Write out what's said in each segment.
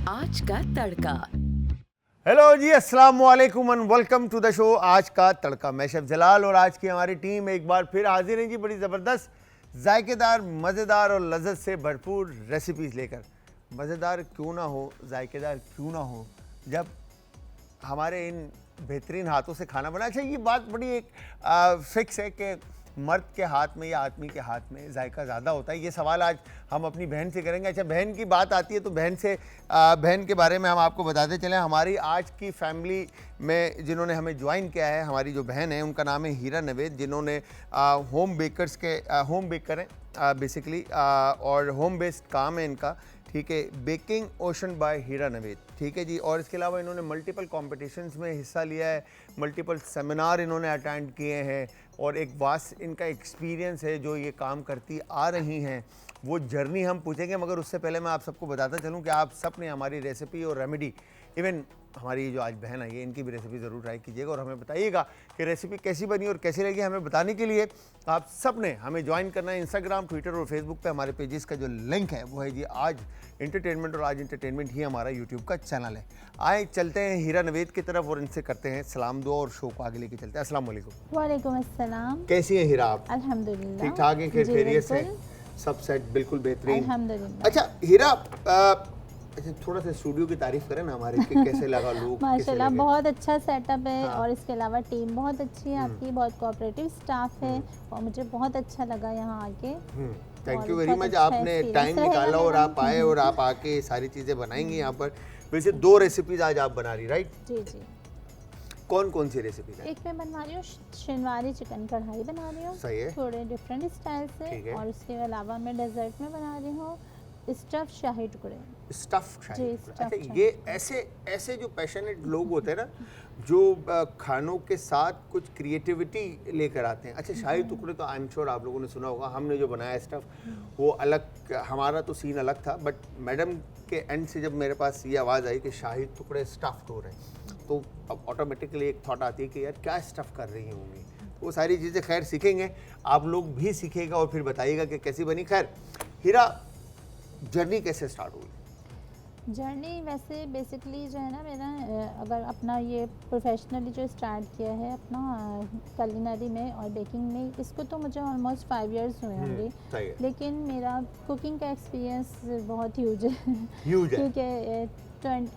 आज का तड़का। हेलो जी, अस्सलाम वालेकुम and welcome to the show आज का तड़का। मैं शेफ जलाल और आज की हमारी टीम एक बार फिर हाजिर है जी, बड़ी ज़बरदस्त, जायकेदार, मज़ेदार और लज्जत से भरपूर रेसिपीज़ लेकर। मज़ेदार क्यों ना हो, जायकेदार क्यों ना हो, जब हमारे इन बेहतरीन हाथों से खाना बना। अच्छा, ये बात बड़ी एक फिक्स है कि मर्द के हाथ में या आदमी के हाथ में जायका ज़्यादा होता है। ये सवाल आज हम अपनी बहन से करेंगे। अच्छा, बहन की बात आती है तो बहन के बारे में हम आपको बताते चलें। हमारी आज की फैमिली में जिन्होंने हमें ज्वाइन किया है, हमारी जो बहन है उनका नाम है हीरा नवेद, जिन्होंने होम बेकर हैं बेसिकली, और होम बेस्ड काम है इनका, ठीक है। बेकिंग ओशन बाय हीरा नवेद, ठीक है जी। और इसके अलावा इन्होंने मल्टीपल कॉम्पिटिशन्स में हिस्सा लिया है, मल्टीपल सेमिनार इन्होंने अटेंड किए हैं और एक वास्ट इनका एक्सपीरियंस है जो ये काम करती आ रही हैं। वो जर्नी हम पूछेंगे, मगर उससे पहले मैं आप सबको बताता चलूँ कि आप सब ने हमारी रेसिपी और रेमेडी, इवन हमारी जो आज बहन आई है, इनकी भी रेसिपी ज़रूर ट्राई कीजिएगा और हमें बताइएगा कि रेसिपी कैसी बनी और कैसी लगी। हमें बताने के लिए आप सब ने हमें ज्वाइन करना है इंस्टाग्राम, ट्विटर और फेसबुक पे। हमारे पेजेस का जो लिंक है वो है जी आज एंटरटेनमेंट, और आज एंटरटेनमेंट ही हमारा यूट्यूब का चैनल है। आए चलते हैं हीरा नवेद की तरफ और इनसे करते हैं सलाम दुआ और शो को आगे लेके चलते हैं। अस्सलाम वालेकुम। वालेकुम अस्सलाम। कैसी हैं हीरा आप? अल्हम्दुलिल्लाह ठीक ठाक हैं, जी, खैरियत से? बिल्कुल। सब सेट बिल्कुल बेहतरीन, अल्हम्दुलिल्लाह। अच्छा हीरा, अच्छा थोड़ा सा स्टूडियो की तारीफ करें ना हमारे कि कैसे लगा लोग? माशाल्लाह बहुत अच्छा सेटअप है। हाँ। और इसके अलावा टीम बहुत अच्छी है आपकी, बहुत कोऑपरेटिव स्टाफ है और मुझे बहुत अच्छा लगा यहाँ आके। थैंक और यू वेरी बहुत मच, अच्छा आपने experience टाइम रहेगा निकाला और मेरा। आप आए और आप आके सारी चीज़ें बनाएंगी यहाँ पर। वैसे 2 रेसिपीज आज आप बना रही, राइट? जी जी। कौन कौन सी रेसिपीज हैं? एक मैं बनवा रही हूँ शिनवारी चिकन कढ़ाई बना रही हूँ, सही है। थोड़े डिफरेंट स्टाइल ठीक से। है। और इसके अलावा मैं डेजर्ट में बना रही हूँ स्टफ शाही टुकड़े। स्टफ जी, शाही। stuffed अच्छा, शाही। ये ऐसे जो पैशनेट लोग होते हैं ना, जो खानों के साथ कुछ क्रिएटिविटी लेकर आते हैं। अच्छा, शाही टुकड़े तो आई एम श्योर आप लोगों ने सुना होगा। हमने जो बनाया स्टफ वो अलग, हमारा तो सीन अलग था, बट मैडम के एंड से जब मेरे पास ये आवाज़ आई कि शाही टुकड़े स्टफ्ड हो रहे हैं, तो अब ऑटोमेटिकली एक थॉट आती है कि यार क्या स्टफ़ कर रही होंगी। वो सारी चीज़ें खैर सीखेंगे, आप लोग भी सीखेगा और फिर बताइएगा कि कैसी बनी। खैर हीरा, जर्नी कैसे स्टार्ट हुई? जर्नी वैसे बेसिकली जो है ना मेरा, अगर अपना ये प्रोफेशनली जो स्टार्ट किया है अपना कलिनरी में और बेकिंग में, इसको तो मुझे ऑलमोस्ट 5 इयर्स हुए होंगे। सही है। लेकिन मेरा कुकिंग का एक्सपीरियंस बहुत ह्यूज है ह्यूज है। क्योंकि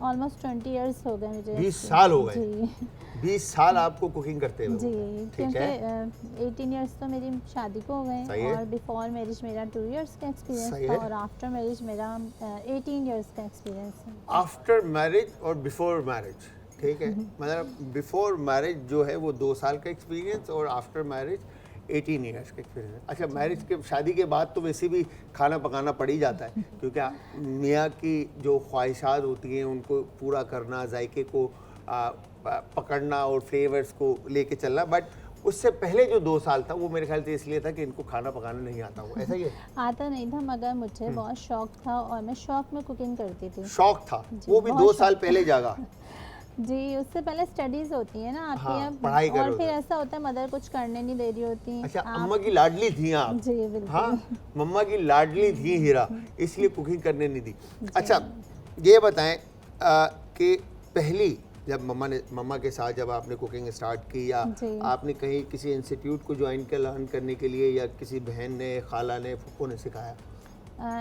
ऑलमोस्ट 20 इयर्स हो गए मुझे। 20 साल हो गए। जी 20 साल आपको कुकिंग करते हुए? जी, ठीक है। क्योंकि 18 इयर्स तो मेरी शादी को हो सही गए है। और बिफोर मैरिज मेरा 2 इयर्स का सही एक्सपीरियंस है। था और आफ्टर मैरिज मेरा 18 इयर्स का एक्सपीरियंस है। आफ्टर मैरिज और बिफोर मैरिज, ठीक है। मतलब बिफोर मैरिज जो है वो 2 साल का एक्सपीरियंस और आफ्टर मैरिज 18 ईयर्स का एक्सपीरियंस। अच्छा, मैरिज के, शादी के बाद तो वैसे भी खाना पकाना पड़ ही जाता है, क्योंकि मियाँ की जो ख्वाहिशात होती हैं उनको पूरा करना, जायके को पकड़ना और फ्लेवर्स को लेके चलना। बट उससे पहले जो 2 साल था वो मेरे ख्याल से इसलिए था कि इनको खाना पकाना नहीं आता हो, ऐसा ही है? आता नहीं था, मगर मुझे बहुत शौक था और मैं शौक में कुकिंग करती थी। शौक था, जी, वो भी बहुत 2 साल शौक पहले जागा। जी, उससे पहले स्टडीज होती है ना आपकी। हाँ, अब पढ़ाई कर और रहे फिर हो। ऐसा होता है मदर कुछ करने नहीं दे रही होती। अच्छा, आप- अम्मा की लाडली थी आप? जी बिल्कुल। हाँ, मम्मा की लाडली थी हीरा, इसलिए कुकिंग करने नहीं दी। अच्छा, ये बताएं कि पहली जब मम्मा के साथ जब आपने कुकिंग स्टार्ट की, या जी। आपने कहीं किसी इंस्टीट्यूट को ज्वाइन किया लर्न करने के लिए, या किसी बहन ने, खाला ने, फूफो ने सिखाया?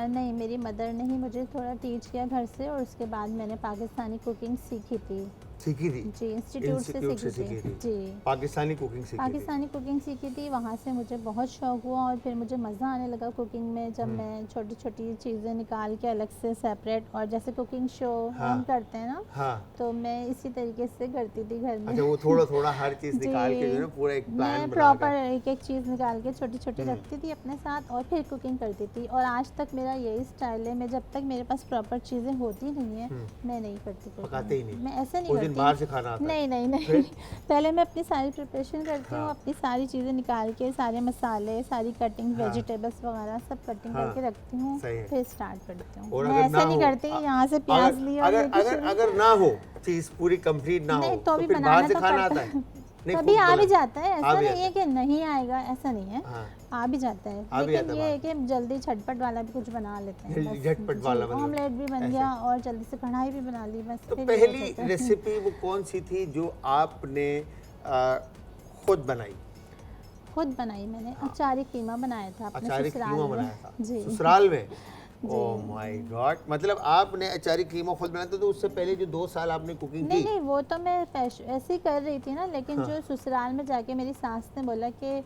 नहीं, मेरी मदर ने ही मुझे थोड़ा टीच किया घर से और उसके बाद मैंने पाकिस्तानी कुकिंग सीखी थी। सीखी थी? जी, इंस्टीट्यूट से सीखी थी। जी, पाकिस्तानी कुकिंग सीखी थी? पाकिस्तानी कुकिंग सीखी थी। वहाँ से मुझे बहुत शौक हुआ और फिर मुझे मज़ा आने लगा कुकिंग में, जब मैं छोटी छोटी चीज़ें निकाल के अलग से सेपरेट, और जैसे कुकिंग शो हम करते हैं ना, हाँ। तो मैं इसी तरीके से करती थी घर में। अच्छा, वो थोड़ा थोड़ा हर चीज़ निकाल के जो है ना पूरा एक प्लान मैं बना प्रॉपर एक एक चीज़ निकाल के छोटी छोटी रखती थी अपने साथ और फिर कुकिंग करती थी। और आज तक मेरा यही स्टाइल है, मैं जब तक मेरे पास प्रॉपर चीज़ें होती नहीं है मैं नहीं करती cooking। पकाते ही नहीं? मैं ऐसे नहीं उस दिन करती। बाहर से खाना आता है? नहीं पहले मैं अपनी सारी प्रिपरेशन करती हूँ, अपनी सारी चीज़ें निकाल के, सारे मसाले, सारी कटिंग, वेजिटेबल्स वगैरह सब कटिंग करके रखती हूँ, सही है। फिर स्टार्ट करती हूँ। और मैं अगर ऐसे ना नहीं हो, करती यहाँ से प्याज लिया और अगर लेके अगर शुरू- अगर ना हो चीज़ पूरी कंप्लीट ना हो, नहीं, तो तो भी फिर बनाना बाहर से तो खाना पड़ता आता है? नहीं, कभी खूब आ भी गलत। जाता है, आ ऐसा भी नहीं है जाता कि नहीं आएगा, ऐसा नहीं है, हाँ। आ भी जाता है। आ भी लेकिन जाता ये है है कि जल्दी झटपट वाला भी कुछ बना लेते हैं बस। झटपट वाला जी, मतलब ऑमलेट भी बन ऐसे। गया और जल्दी से कढ़ाई भी बना ली, बस तो फिर ये हो पहली जाता है। रेसिपी वो कौन सी थी जो आपने खुद बनाई? खुद बनाई मैंने, अचारी कीमा बनाया था अपने अचारी ससुराल कीमा में। बनाया था जी ससुराल में? ओह माय गॉड, मतलब आपने अचारी कीमा खुद बनाया था, तो उससे पहले जो 2 साल आपने कुकिंग नहीं की? नहीं, वो तो मैं ऐसे ही कर रही थी ना, लेकिन हाँ। जो ससुराल में जाके मेरी सास ने बोला कि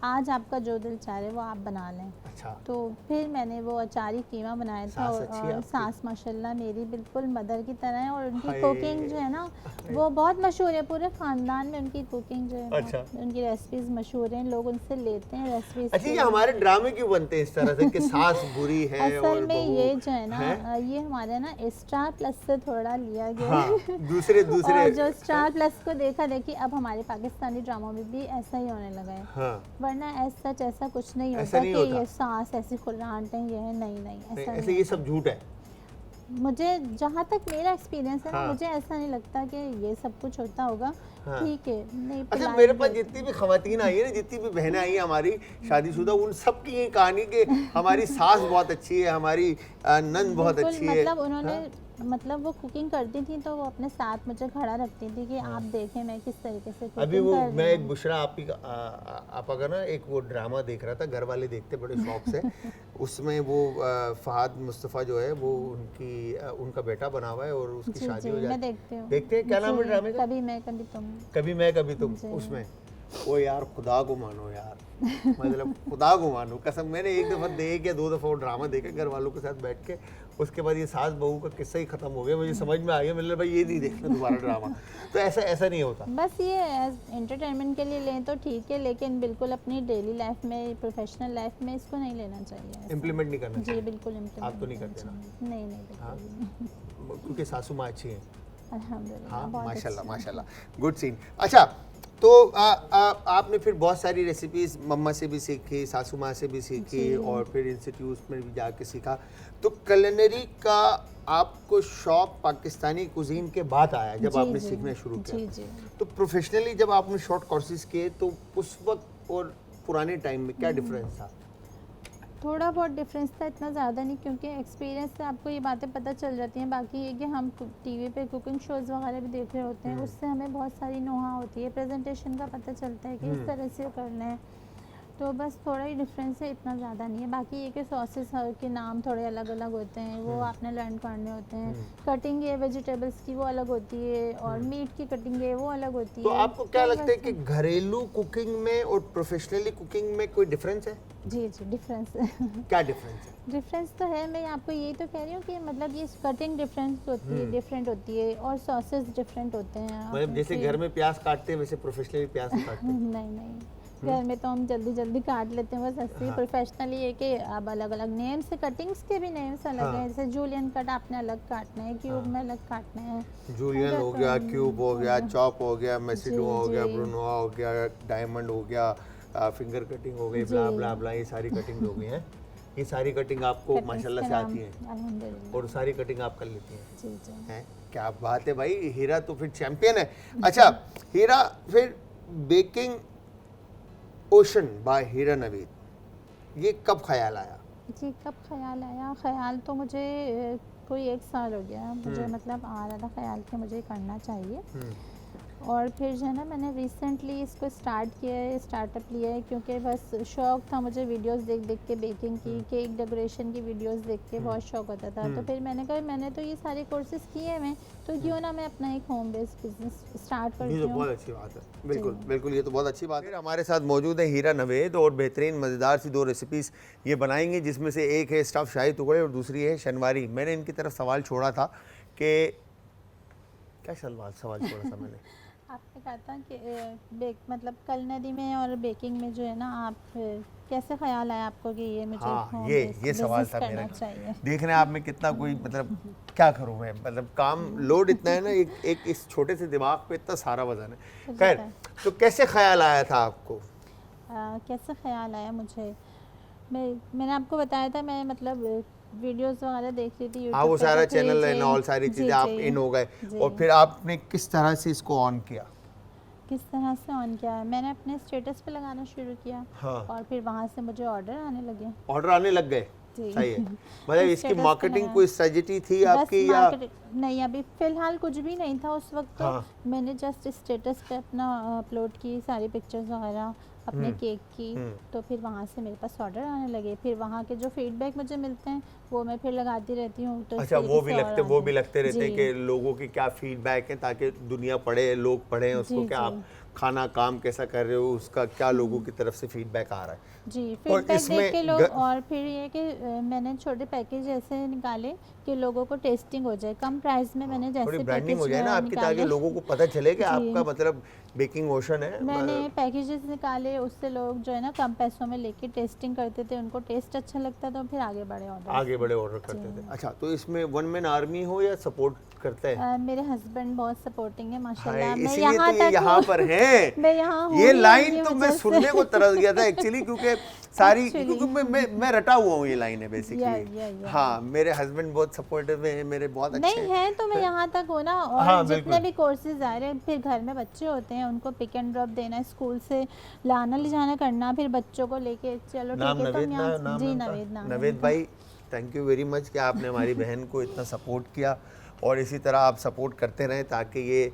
आज आपका जो दिल चाह रहे वो आप बना लें, अच्छा, तो फिर मैंने वो अचारी कीमा बनाया था। सास अच्छी है और आपकी? सास माशाल्लाह मेरी बिल्कुल मदर की तरह है, और उनकी हाय। कुकिंग जो है ना वो बहुत मशहूर है, पूरे ख़ानदान में उनकी कुकिंग जो है अच्छा। उनकी रेसिपीज़ मशहूर हैं, लोग उनसे लेते हैं रेसिपीज़। अच्छा, ये हमारे ड्रामे क्यों बनते हैं इस तरह से कि सास बुरी है असल और में बहू ये जो है ना है? ये हमारे ना स्टार प्लस से थोड़ा लिया गया हाँ, है। दूसरे और जो स्टार प्लस को देखा देखी अब हमारे पाकिस्तानी ड्रामों में भी ऐसा ही होने लगा है, हाँ, वरना सच ऐसा कुछ नहीं ऐसा होता नहीं कि होता। ये सास ऐसी खुर्रांट है, ये है, नहीं नहीं, नहीं, ऐसा ऐसे नहीं ये होता। सब झूठ है। मुझे जहाँ तक मेरा एक्सपीरियंस है ना, हाँ। मुझे ऐसा नहीं लगता कि ये सब कुछ होता होगा। हाँ। ठीक है, नहीं अच्छा, पिलाई मेरे पास भी- जितनी भी खवातीन आई है ना, जितनी भी बहनें आई हैं हमारी शादीशुदा, उन सब की ये कहानी कि हमारी सास बहुत अच्छी है, हमारी नंद बहुत बिल्कुल, अच्छी है। मतलब उन्होंने हाँ? मतलब वो कुकिंग करती थी तो वो अपने साथ मुझे खड़ा रखती थी कि आप देखें मैं किस तरीके से अभी कुकिंग वो कर मैं रही एक हूँ। बुशरा आपा का ना एक वो ड्रामा देख रहा था, घर वाले देखते बड़े शौक से। उसमें वो फहाद मुस्तफ़ा जो है वो उनका बेटा बना हुआ है और उसकी जी शादी जी, हो मैं जाती देखती हूँ। देखते हैं, क्या नाम है जी, ड्रामे का? कभी मैं कभी तुम। कभी मैं कभी तुम। जी। उसमें ओ यार, खुदा को मानो यार, मतलब खुदा को मानो कसम, मैंने एक दफ़ा देख या 2 दफ़ा वो ड्रामा देखा घर वालों के साथ बैठ के। उसके बाद ये सास बहू का किस्सा ही खत्म हो गया, मुझे समझ में आ गया, मतलब भाई ये नहीं देखना दोबारा ड्रामा। तो ऐसा नहीं होता। बस ये एज एंटरटेनमेंट के लिए लें तो ठीक है, लेकिन बिल्कुल अपनी डेली लाइफ में, प्रोफेशनल लाइफ में इसको नहीं लेना चाहिए ऐसा। इम्प्लीमेंट नहीं करना जी चाहिए। बिल्कुल इम्प्लीमेंट आप तो नहीं करना करते ना? चाहिए। नहीं नहीं, बिल्कुल हाँ? भी नहीं। क्योंकि सासू माँ अच्छी हैं। अल्हम्दुलिल्लाह, हाँ, बहुत माशाल्लाह अच्छी है। माशाल्लाह, गुड सीन। अच्छा, तो आपने फिर बहुत सारी रेसिपीज मम्मा से भी सीखी, सासू माँ से भी सीखी, जी। और फिर इंस्टीट्यूट में भी जाके सीखा। तो कुलिनरी का आपको शौक पाकिस्तानी कुजीन के बाद आया जब जी, आपने जी, सीखना शुरू किया? जी जी। तो प्रोफेशनली जब आपने शॉर्ट कोर्सेज किए तो उस वक्त और पुराने टाइम में क्या डिफरेंस था? थोड़ा बहुत डिफरेंस था, इतना ज़्यादा नहीं, क्योंकि एक्सपीरियंस से आपको ये बातें पता चल जाती हैं। बाकी ये कि हम टीवी पे कुकिंग शोज़ वगैरह भी देख रहे होते हैं, उससे हमें बहुत सारी नोहा होती है, प्रेजेंटेशन का पता चलता है कि इस तरह से करना है। तो बस थोड़ा ही डिफरेंस है, इतना ज़्यादा नहीं है। बाकी ये कि सॉसेस के नाम थोड़े अलग अलग होते हैं, वो आपने लर्न करने होते हैं। कटिंग है वेजिटेबल्स की वो अलग होती है, और मीट की कटिंग है वो अलग होती तो है। आपको क्या तो लगता है बस- कि घरेलू कुकिंग में और प्रोफेशनली कुकिंग में कोई डिफरेंस है? जी जी, डिफरेंस है। क्या डिफरेंस है? डिफरेंस तो है, मैं आपको यही तो कह रही हूँ कि मतलब ये कटिंग डिफरेंस होती है, डिफरेंट होती है, और सॉसेस डिफरेंट होते हैं। मतलब जैसे घर में प्याज काटते हैं वैसे प्रोफेशनली प्याज नहीं काटते? नहीं नहीं, घर में तो हम जल्दी जल्दी काट लेते हैं बस ऐसे ही। प्रोफेशनली है कि अब अलग अलग नेम से, कटिंग्स के भी नेम्स अलग हैं, जैसे जूलियन कट आपने अलग काटना है, क्यूब में अलग काटना है। जूलियन हो गया, क्यूब हो गया, चॉप हो गया, मैसिडो जी, हो गया, जी। ब्रूनोआ हो गया, डायमंड हो गया, फिंगर कटिंग हो गई, जी। ब्ला ब्ला ब्ला, ये सारी कटिंग हो गई हैं। ये सारी कटिंग आपको Cuttings माशाल्लाह के से नाम, आती है अल्हम्दुलिल्लाह। और सारी कटिंग आप कर लेती हैं। जी जी। हैं, क्या बात है भाई, हीरा तो फिर चैंपियन है। अच्छा हीरा, फिर बेकिंग ओशन बाय हीरा नवीद, ये कब ख्याल आया? जी, कब ख्याल आया? ख्याल तो मुझे कोई 1 साल हो गया मुझे, मतलब आ रहा था ख्याल कि मुझे करना चाहिए। और फिर जो है ना मैंने रिसेंटली इसको स्टार्ट किया है, स्टार्टअप लिया है, क्योंकि बस शौक़ था मुझे वीडियोस देख देख के बेकिंग की, केक डेकोरेशन की वीडियोस देख के बहुत शौक़ होता था। तो फिर मैंने कहा मैंने तो ये सारे कोर्सेज किए हैं, तो क्यों ना मैं अपना एक होम बेस्ड बिजनेस स्टार्ट ये करती तो हूँ। बहुत अच्छी बात है, बिल्कुल बिल्कुल, ये तो बहुत अच्छी बात है। हमारे साथ मौजूद है हीरा नवेद, और बेहतरीन मज़ेदार सी 2 रेसिपीज़ ये बनाएंगे, जिसमें से एक है स्टफ़ शाही टुकड़े और दूसरी है शनवारी। मैंने इनकी तरफ सवाल छोड़ा था कि क्या सवाल छोड़ा था मैंने? आपने कहा था कि मतलब culinary में और बेकिंग में जो है ना, आप कैसे ख्याल आया आपको कि ये मुझे हाँ, home ये based सवाल business था करना मेरा। चाहिए। देख रहे हैं आप में कितना कोई, मतलब क्या करूँ मैं, मतलब काम लोड इतना है ना, एक इस छोटे से दिमाग पे इतना सारा वजन है। खैर, तो कैसे ख्याल आया था आपको? कैसे ख्याल आया मुझे? मैंने आपको बताया था, मैं मतलब वीडियोस वगैरह देख रही थी हाँ, वो यूट्यूब पे, सारा तो फिर चैनल एंड ऑल सारी जी, चीज़ें आप जी, इन हो गए, जी। और फिर आपने किस तरह से इसको ऑन किया? किस तरह से ऑन किया है, मैंने अपने स्टेटस पे लगाना शुरू किया हाँ। और फिर वहाँ से मुझे ऑर्डर आने लगे। ऑर्डर आने लग गए। जी। सही है। मतलब तो इसकी status पे मार्केटिंग लगाया। कोई स्ट्रेटजी थी बस आपकी या? मार्केट नहीं, अभी फिलहाल कुछ भी नहीं था उस वक्त। तो हाँ। मैंने जस्ट स्टेटस पे अपना अपलोड की सारी पिक्चर्स वगैरह अपने केक की, तो फिर वहाँ से मेरे पास ऑर्डर आने लगे। फिर वहाँ के जो फीडबैक मुझे मिलते हैं वो मैं फिर लगाती रहती हूँ। तो इस अच्छा, तरीके वो से भी और लगते वो आगे। भी लगते रहते हैं जी। कि लोगों की क्या फीडबैक है, ताकि दुनिया पढ़े, लोग पढ़ें उसको, जी, क्या जी। आप खाना काम कैसा कर रहे हो, उसका क्या लोगों की तरफ से फीडबैक आ रहा है। जी, और फीडबैक इसमें देख के लोग और फिर ये कि मैंने छोटे पैकेज ऐसे निकाले कि लोगों को टेस्टिंग हो जाए, कम प्राइस में मैंने थोड़ी जैसे ब्रांडिंग पैकेज हो जाए ना आपकी, ताकि निकाले। लोगों को पता चले कि जी। आपका मतलब बेकिंग ओशन है। मैंने पैकेजेस निकाले, उससे लोग जो है ना कम पैसों में लेके टेस्टिंग करते थे, उनको टेस्ट अच्छा लगता तो फिर आगे बढ़े ऑर्डर। आगे बड़े ऑर्डर करते थे। अच्छा, तो इसमें वन मैन आर्मी हो या सपोर्ट करते हैं? मेरे हस्बैंड बहुत सपोर्टिंग है माशाल्लाह। हाय, मैं इसलिए यहाँ तो ये तक यहाँ पर हैं। मैं यहाँ हूँ ये ही लाइन उनकी तो मैं वजह से। सुनने को तरस गया था एक्चुअली, क्योंकि सारी Actually। क्योंकि मैं रटा हुआ हूँ ये लाइन है बेसिकली। या। हाँ, मेरे हस्बैंड बहुत सपोर्टिव हैं, मेरे बहुत अच्छे नहीं है तो मैं यहाँ तक हूँ ना। और हाँ, जितने बिल्कुल। भी कोर्सेज आ रहे हैं, फिर घर में बच्चे होते हैं, उनको पिक एंड ड्रॉप देना, स्कूल से लाना ले जाना करना, फिर बच्चों को लेके चलो नाम ठीक है तो नवेद हम यहाँ नाम जी है उनका? नवेद नाम है नवेद उनका। भाई, थैंक यू वेरी मच कि आपने हमारी बहन को इतना सपोर्ट किया, और इसी तरह आप सपोर्ट करते रहें ताकि ये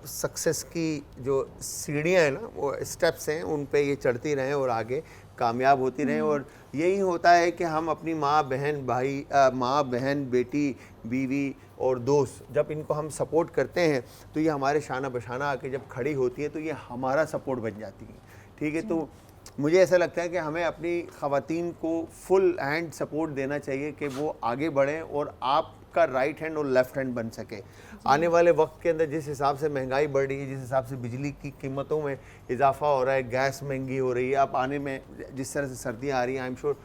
सक्सेस की जो सीढ़ियाँ हैं ना, वो स्टेप्स हैं, उन पे ये चढ़ती रहें और आगे कामयाब होती रहें। और यही होता है कि हम अपनी माँ बहन भाई माँ बहन बेटी बीवी और दोस्त, जब इनको हम सपोर्ट करते हैं तो ये हमारे शाना बशाना आके जब खड़ी होती है तो ये हमारा सपोर्ट बन जाती है। ठीक है, तो मुझे ऐसा लगता है कि हमें अपनी ख़वातीन को फुल हैंड सपोर्ट देना चाहिए कि वो आगे बढ़ें और आपका राइट हैंड और लेफ़्ट हैंड बन सके। आने वाले वक्त के अंदर जिस हिसाब से महंगाई बढ़ रही है, जिस हिसाब से बिजली की कीमतों में इजाफा हो रहा है, गैस महंगी हो रही है, अब आने में जिस तरह से सर्दियाँ आ रही हैं, आई एम श्योर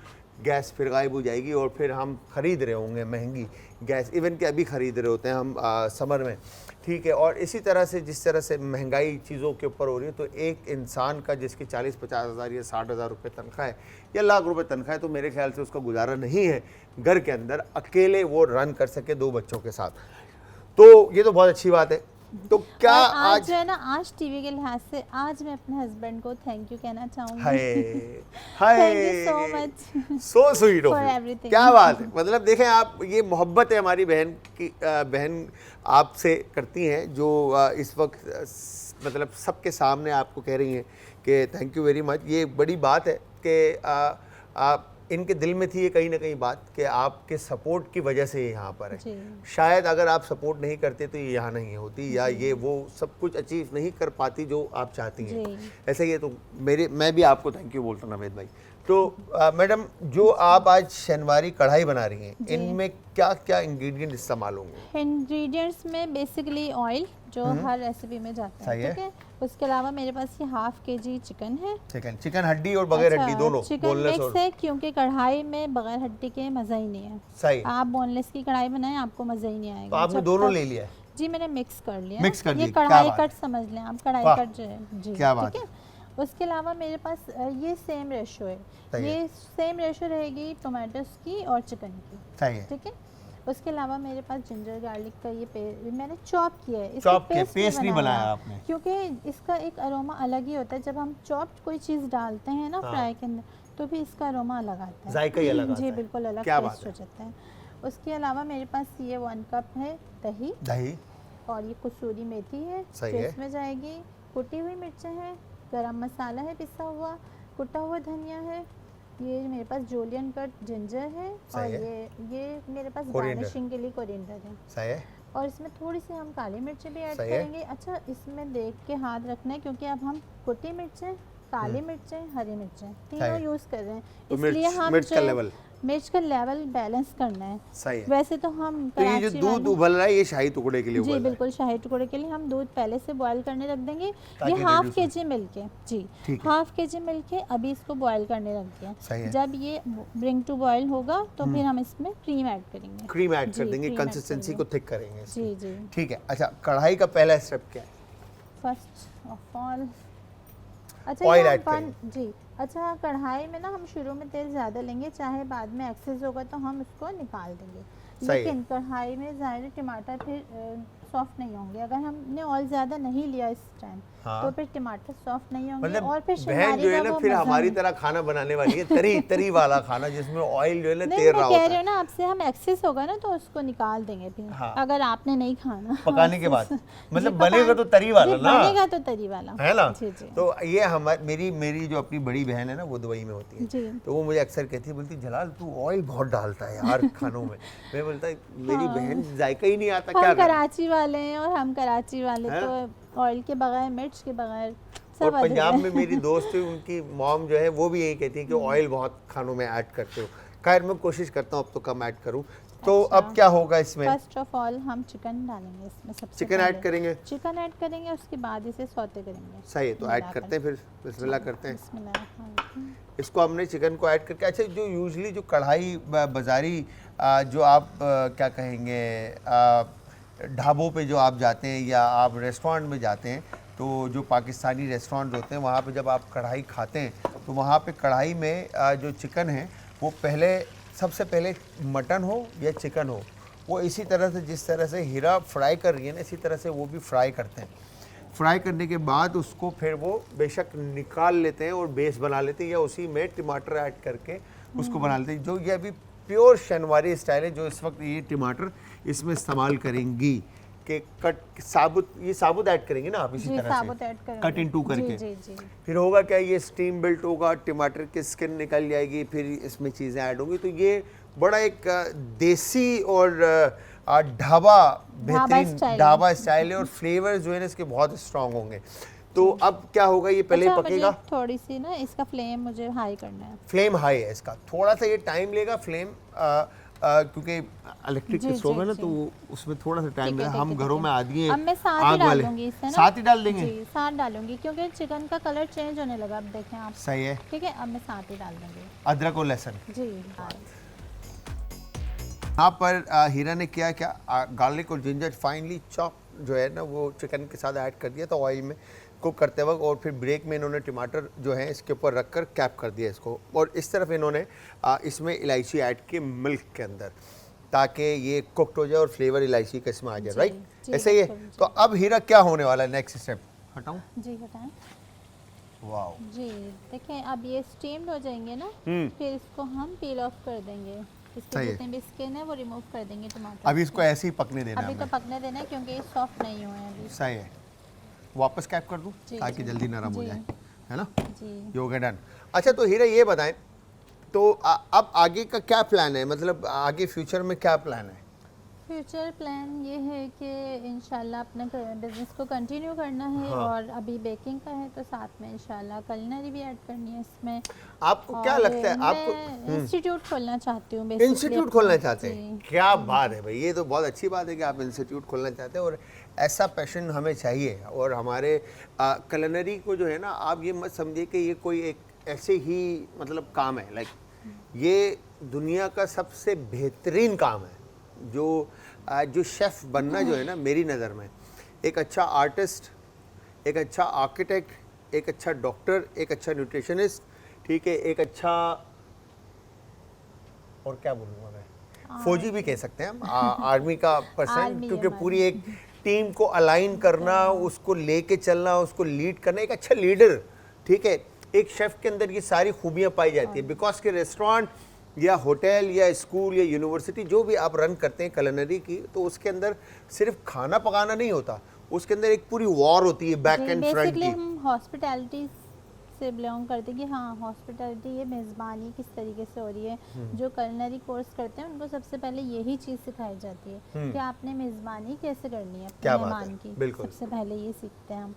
गैस फिर गायब हो जाएगी और फिर हम ख़रीद रहे होंगे महंगी गैस, इवन कि अभी ख़रीद रहे होते हैं हम समर में। ठीक है, और इसी तरह से जिस तरह से महंगाई चीज़ों के ऊपर हो रही है, तो एक इंसान का जिसकी 40-50 हज़ार या 60 हज़ार रुपये तनख्वाह है या लाख रुपए तनख्वाह है, तो मेरे ख्याल से उसका गुजारा नहीं है घर के अंदर अकेले वो रन कर सके 2 बच्चों के साथ। तो ये तो बहुत अच्छी बात है। तो क्या आज जो है ना, आज टीवी के लिहाज से आज मैं अपने हस्बैंड को थैंक यू कहना चाहूँगी। हाय हाय, thank you so much so sweet for of you. everything। क्या बात है, मतलब देखें आप, ये मोहब्बत है हमारी बहन की, बहन आपसे करती हैं जो इस वक्त मतलब सबके सामने आपको कह रही हैं कि थैंक यू वेरी मच। ये बड़ी बात है कि आप इनके दिल में थी ये कहीं ना कहीं बात कि आपके सपोर्ट की वजह से ये यहाँ पर है। जी। शायद अगर आप सपोर्ट नहीं करते तो ये यहाँ नहीं होती, या ये वो सब कुछ अचीव नहीं कर पाती जो आप चाहती हैं। जी। ऐसे ही है, तो मैं भी आपको थैंक यू बोलता हूँ नवेद भाई। तो मैडम, जो आप आज शनवारी कढ़ाई बना रही हैं, इनमें क्या क्या इंग्रेडिएंट इस्तेमाल होंगे? इंग्रेडिएंट्स में बेसिकली ऑयल जो हर रेसिपी में जाता सही है, है। ठीक है। उसके अलावा मेरे पास ये हाफ केजी चिकन है। चिकन हड्डी और बगैर हड्डी दोनों, चिकन बोनलेस मिक्स और है क्योंकि कढ़ाई में बगैर हड्डी के मज़ा ही नहीं है। सही। आप बोनलेस की कढ़ाई बनाएं, आपको मज़ा ही नहीं आएगा। तो आपने जब दोनों तक- ले लिया है? जी, मैंने मिक्स कर लिया। मिक्स कर ये दिया, क्या कढ़ाई बात कट समझ लें आप, कढ़ाई वाह, कट जो है जी, क्या बात ठीक है। उसके अलावा मेरे पास ये सेम रेशो है, सही है। ये सेम रेशो रहेगी टोमेटोस की और चिकन की, सही है। ठीक है। उसके अलावा मेरे पास जिंजर गार्लिक का ये मैंने चॉप किया है। इसको चॉप किया, पेस्ट नहीं बनाया आपने? क्योंकि इसका एक अरोमा अलग ही होता है। जब हम चॉप्ड कोई चीज़ डालते हैं ना फ्राई के अंदर, तो भी इसका अरोमा अलग आता है, जायका ही अलग आता जी है। बिल्कुल अलग क्या टेस्ट हो जाता है। उसके अलावा मेरे पास ये 1 कप है दही, और ये कसूरी मेथी है सही जो है। इसमें जाएगी, कुटी हुई मिर्चें हैं, गरम मसाला है पिसा हुआ, कुटा हुआ धनिया है, ये मेरे पास जूलियन कट जिंजर है, और ये मेरे पास गार्निशिंग के लिए कोरिएंडर है। सही है। और इसमें थोड़ी सी हम काली मिर्चें भी ऐड सही है। करेंगे। अच्छा, इसमें देख के हाथ रखना है क्योंकि अब हम कुटी मिर्चें, काली मिर्चें, हरी मिर्चें तीनों यूज़ कर रहे हैं, तो इसलिए हम मिर्च का लेवल बैलेंस करना है। सही है। वैसे तो हम तो ये जो दूध उबल रहा है ये शाही टुकड़े के लिए उबल जी रहा है? बिल्कुल, शाही टुकड़े के लिए हम दूध पहले से बॉईल करने रख देंगे। ताकि ये हाफ reduce केजी मिल्क है जी, ठीक है। हाफ केजी मिल्क है, अभी इसको बॉईल करने रख सही दिया। है। जब ये ब्रिंग टू बॉईल होगा तो फिर हम इसमें क्रीम ऐड करेंगे। क्रीम ऐड कर जी, देंगे, cream add कंसिस्टेंसी करेंगे। को थिक करेंगे इसकी। जी जी। ठीक है। अच्छा, कढ़ाई का पहला स्टेप क्या है? फर्स्ट ऑफ ऑल Oil ये add हम जी, अच्छा कढ़ाई में ना हम शुरू में तेल ज़्यादा लेंगे, चाहे बाद में एक्सेस होगा तो हम उसको निकाल देंगे। सही है। लेकिन कढ़ाई में ज़ाहिर टमाटर फिर सॉफ्ट नहीं होंगे। अगर हमने ऑयल ज़्यादा नहीं लिया इस टाइम हाँ। तो फिर टमाटर सॉफ्ट नहीं होंगे मतलब और फिर बहन शिंगारी जो है का ना वो फिर मज़ा हमारी नहीं। तरह खाना बनाने वाली है, तरी तरी वाला खाना जिसमें ऑयल जो है ना नहीं, तैर मैं रहा कह होता रही है हूँ ना आपसे, हम एक्सेस होगा ना तो उसको निकाल देंगे फिर। हाँ। अगर आपने नहीं खाना पकाने के बाद। जी, मतलब बनेगा तो तरी वाला जी, ना, बनेगा तो तरी वाला, है ना। जी जी तो ये हमारी मेरी मेरी जो अपनी बड़ी बहन है ना वो दुबई में होती है, जी। तो वो मुझे अक्सर कहती है, बोलती जलाल तू ऑयल बहुत डालता है यार खानों में। मैं बोलता मेरी हाँ। बहन जायका ही नहीं आता, क्या हम करें। कराची वाले हैं और हम कराची वाले हैं? तो ऑयल के बगैर, मिर्च के बगैर और सब अधूरा पंजाब है। में मेरी दोस्त है, उनकी मॉम जो है वो भी यही कहती है कि ऑयल बहुत खानों में ऐड करते हो। खैर मैं कोशिश करता हूँ अब तो कम ऐड करूँ। तो अच्छा। अब क्या होगा इसमें? फर्स्ट ऑफ ऑल हम चिकन डालेंगे इसमें, सबसे चिकन पहले ऐड करेंगे, चिकन ऐड करेंगे, उसके बाद इसे सौते करेंगे। सही है, तो ऐड मिलाकर। करते हैं फिर, बिस्मिल्लाह करते हैं। बिस्मिल्लाह। इसको हमने चिकन को ऐड करके, अच्छा जो यूजली जो कढ़ाई बाज़ारी जो आप क्या कहेंगे ढाबों पे जो आप जाते हैं या आप रेस्टोरेंट में जाते हैं, तो जो पाकिस्तानी रेस्टोरेंट होते हैं वहाँ पे जब आप कढ़ाई खाते हैं तो वहाँ पे कढ़ाई में जो चिकन है वो पहले सबसे पहले मटन हो या चिकन हो, वो इसी तरह से जिस तरह से हीरा फ्राई कर रही है ना, इसी तरह से वो भी फ्राई करते हैं। फ्राई करने के बाद उसको फिर वो बेशक निकाल लेते हैं और बेस बना लेते हैं, या उसी में टमाटर ऐड करके उसको बना लेते हैं। जो ये अभी प्योर शनवारी स्टाइल है जो इस वक्त ये टमाटर इसमें इस्तेमाल करेंगी कि कट साबुत, ये साबुत ऐड करेंगे ना आप इसी जी, तरह साबुत से ऐड करेंगे। कट इन टू करके। जी जी जी। फिर होगा क्या, ये स्टीम बिल्ट होगा, टमाटर की स्किन निकल जाएगी, फिर इसमें चीज़ें ऐड होंगी, तो ये बड़ा एक देसी और ढाबा बेहतरीन स्टाइल ढाबा स्टाइल है और फ्लेवर्स जो है ना इसके बहुत स्ट्रांग होंगे। तो अब क्या होगा, ये पहले अच्छा, पकेगा। मुझे थोड़ी सी ना इसका फ्लेम मुझे हाई करना है। फ्लेम हाई है इसका, थोड़ा सा ये टाइम लेगा फ्लेम, क्योंकि इलेक्ट्रिक जी, स्टोव है जी, ना जी। तो उसमें थोड़ा सा टाइम ठीक है, लगेगा। ठीक हम है, घरों ठीक में है। आदमी हैं अब मैं साथ ही आग डाल वाले, दूंगी इसे ना। साथ ही डाल देंगे। जी, साथ डालूंगी क्योंकि चिकन का कलर चेंज होने लगा, अब देखें आप। सही है। ठीक है, अब मैं साथ ही डाल दूंगी। अदरक और लहसुन जी हाँ। यहाँ पर हीरा ने किया क्या, गार्लिक और जिंजर फाइनली चॉप जो है ना वो चिकन के साथ ऐड कर दिया था ऑयल में कुक करते वक्त, और फिर ब्रेक में इन्होंने टमाटर जो है इसके ऊपर रख कर कैप कर दिया इसको, और इस तरफ इन्होंने इसमें इलायची ऐड की मिल्क के अंदर ताकि ये कुकड हो जाए और फ्लेवर इलायची का इसमें आ जाए, जी, राइट। जी, ऐसे ही है। बिल्कुल, जी। तो अब हीरा क्या होने वाला है नेक्स्ट स्टेप, हटाऊं? जी हटाएं। वाह, जी देखें, अब ये स्टीम्ड हो जाएंगे ना, फिर इसको हम पील ऑफ कर देंगे। इसके सही है। जितने भी स्किन है वो रिमूव कर देंगे टमाटर। अभी इसको ऐसे ही पकने देना है अभी तो हमें। पकने देना है क्योंकि ये सॉफ्ट नहीं हुए हैं अभी। सही है, वापस कैप कर दूं जी, ताकि जी, जल्दी नरम हो जी। जाए, है ना। जी। योगा डन। अच्छा तो हीरा ये बताएं, तो अब आगे का क्या प्लान है, मतलब आगे फ्यूचर में क्या प्लान है? फ्यूचर प्लान ये है कि इंशाल्लाह अपने बिज़नेस को कंटिन्यू करना है। हाँ। और अभी बेकिंग का है तो साथ में इंशाल्लाह कुलिनरी भी ऐड करनी है इसमें। आपको क्या और लगता है, मैं आपको इंस्टीट्यूट खोलना चाहती हूँ basically इंस्टीट्यूट अपना। खोलना चाहते जी। हैं? क्या बात है भाई, ये तो बहुत अच्छी बात है कि आप इंस्टीट्यूट खोलना चाहते हैं, और ऐसा पैशन हमें चाहिए। और हमारे कुलिनरी को जो है ना, आप ये मत समझिए कि ये कोई एक ऐसे ही मतलब काम है, लाइक ये दुनिया का सबसे बेहतरीन काम है। जो शेफ़ बनना जो है ना, मेरी नज़र में एक अच्छा आर्टिस्ट, एक अच्छा आर्किटेक्ट, एक अच्छा डॉक्टर, एक अच्छा न्यूट्रिशनिस्ट, ठीक है, एक अच्छा, और क्या बोलूँगा मैं, फौजी भी कह सकते हैं हम, आर्मी का पर्सन, आर्मी क्योंकि हमारी। पूरी एक टीम को अलाइन करना, उसको लेके चलना, उसको लीड करना, एक अच्छा लीडर, ठीक है, एक शेफ़ के अंदर ये सारी खूबियाँ पाई जाती है। बिकॉज के रेस्टोरेंट या होटल या स्कूल या यूनिवर्सिटी जो भी आप रन करते हैं कुलिनरी की, तो उसके अंदर सिर्फ खाना पकाना नहीं होता, उसके अंदर एक पूरी वॉर होती है बैक एंड फ्रंट बेसिकली की। हम हॉस्पिटैलिटी से बिलोंग करते हैं कि हाँ, हॉस्पिटैलिटी ये मेज़बानी किस तरीके से हो रही है। जो कुलिनरी कोर्स करते हैं उनको सबसे पहले यही चीज़ सिखाई जाती है कि आपने मेज़बानी कैसे करनी है क्या अपने बात है, मेहमान की। बिल्कुल। सबसे पहले ये सीखते हैं हम।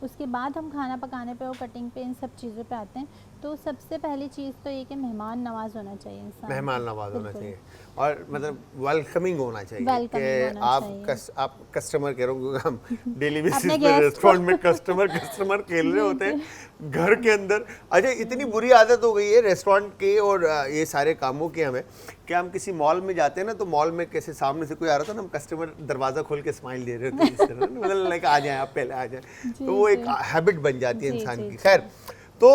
उसके बाद हम खाना पकाने पे और कटिंग पे इन सब चीज़ों पे आते हैं। तो सबसे पहली चीज़ तो ये कि मेहमान नवाज होना चाहिए इंसान। मेहमान नवाज होना बिल्कुल। चाहिए, और मतलब वेलकमिंग होना चाहिए Welcoming कि होना चाहिए। आप कस्टमर कह रहे हो, क्योंकि हम डेली बेसिस अपने पे guest रेस्टोरेंट में कस्टमर खेल रहे होते हैं घर के अंदर। अच्छा, इतनी बुरी आदत हो गई है रेस्टोरेंट की और ये सारे कामों की हमें, कि हम किसी मॉल में जाते हैं ना, तो मॉल में कैसे सामने से कोई आ रहा था ना, हम कस्टमर दरवाज़ा खोल के स्माइल दे रहे होते हैं इस तरह, मतलब लाइक आ जाएं आप, पहले आ जाएं, तो वो एक हैबिट बन जाती है जी, इंसान जी, की। जी। खैर, तो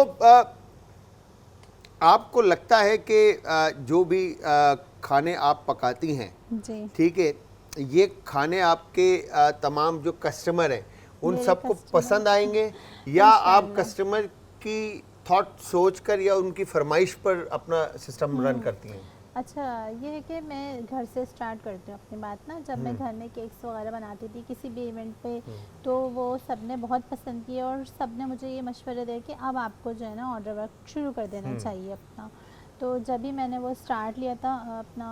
आपको लगता है कि जो भी खाने आप पकाती हैं, जी ठीक है, ये खाने आपके तमाम जो कस्टमर हैं उन मेरे सबको customer- पसंद आएंगे, या आप इंशाल्लाह। कस्टमर की थॉट सोच कर या उनकी फरमाइश पर अपना सिस्टम रन करती हैं? अच्छा, ये है कि मैं घर से स्टार्ट करती हूँ अपनी बात ना। जब मैं घर में केक्स वगैरह बनाती थी किसी भी इवेंट पे, तो वो सब ने बहुत पसंद किए और सब ने मुझे ये मशवरे दिए कि अब आपको जो है ना ऑर्डर वर्क शुरू कर देना चाहिए अपना। तो जब भी मैंने वो स्टार्ट लिया था अपना